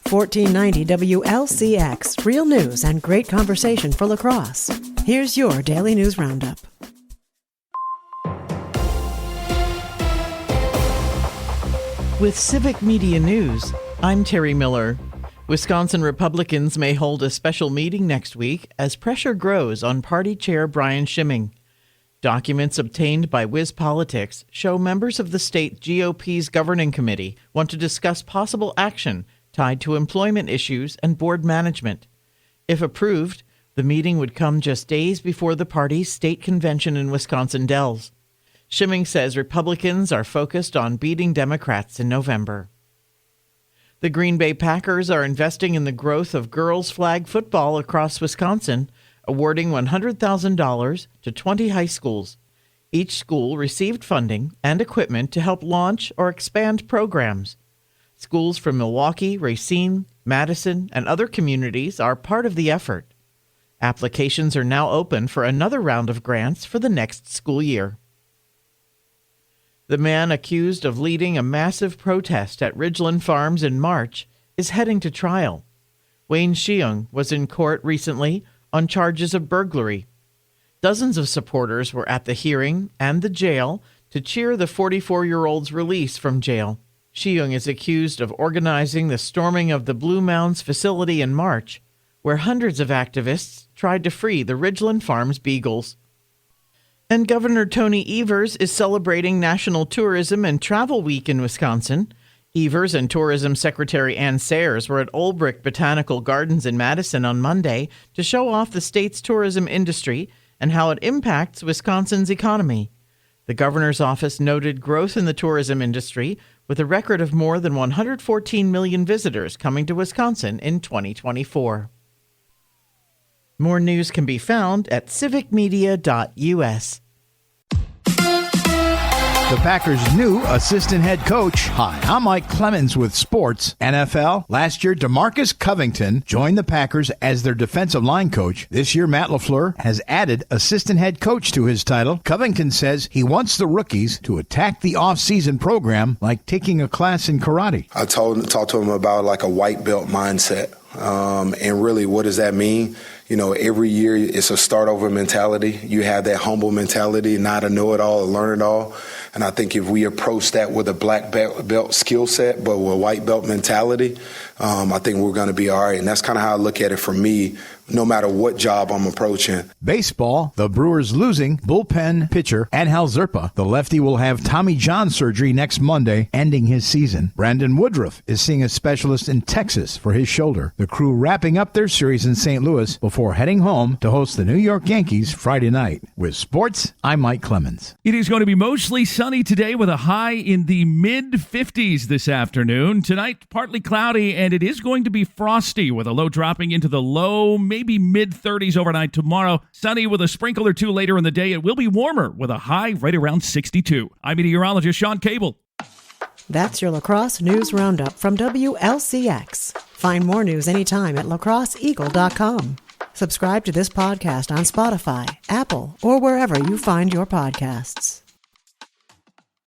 1490 WLCX, real news and great conversation for La Crosse. Here's your daily news roundup. With Civic Media News, I'm Terry Miller. Wisconsin Republicans may hold a special meeting next week as pressure grows on Party Chair Brian Schimming. Documents obtained by WisPolitics show members of the state GOP's governing committee want to discuss possible action tied to employment issues and board management. If approved, the meeting would come just days before the party's state convention in Wisconsin Dells. Schimming says Republicans are focused on beating Democrats in November. The Green Bay Packers are investing in the growth of girls flag football across Wisconsin, awarding $100,000 to 20 high schools. Each school received funding and equipment to help launch or expand programs. Schools from Milwaukee, Racine, Madison, and other communities are part of the effort. Applications are now open for another round of grants for the next school year. The man accused of leading a massive protest at Ridgeland Farms in March is heading to trial. Wayne Sheung was in court recently on charges of burglary. Dozens of supporters were at the hearing and the jail to cheer the 44-year-old's release from jail. Sheung is accused of organizing the storming of the Blue Mounds facility in March, where hundreds of activists tried to free the Ridgeland Farms beagles. And Governor Tony Evers is celebrating National Tourism and Travel Week in Wisconsin. Evers and Tourism Secretary Ann Sayers were at Olbrich Botanical Gardens in Madison on Monday to show off the state's tourism industry and how it impacts Wisconsin's economy. The governor's office noted growth in the tourism industry with a record of more than 114 million visitors coming to Wisconsin in 2024. More news can be found at civicmedia.us. The Packers' new assistant head coach. Hi, I'm Mike Clemens with Sports. NFL, last year DeMarcus Covington joined the Packers as their defensive line coach. This year Matt LaFleur has added assistant head coach to his title. Covington says he wants the rookies to attack the off-season program like taking a class in karate. I talked to him about like a white belt mindset. And really, what does that mean? You know, every year it's a start-over mentality. You have that humble mentality, not a know-it-all, a learn-it-all. And I think if we approach that with a black belt skill set, but with a white belt mentality, I think we're going to be all right. And that's kind of how I look at it for me, no matter what job I'm approaching. Baseball, the Brewers losing bullpen pitcher Angel Zerpa. The lefty will have Tommy John surgery next Monday, ending his season. Brandon Woodruff is seeing a specialist in Texas for his shoulder. The Crew wrapping up their series in St. Louis before heading home to host the New York Yankees Friday night. With sports, I'm Mike Clemens. It is going to be mostly sunny today with a high in the mid-50s this afternoon. Tonight, partly cloudy, and it is going to be frosty with a low dropping into the low, maybe mid-30s overnight tomorrow. Sunny with a sprinkle or two later in the day. It will be warmer with a high right around 62. I'm meteorologist Sean Cable. That's your La Crosse News Roundup from WLCX. Find more news anytime at lacrosseeagle.com. Subscribe to this podcast on Spotify, Apple, or wherever you find your podcasts.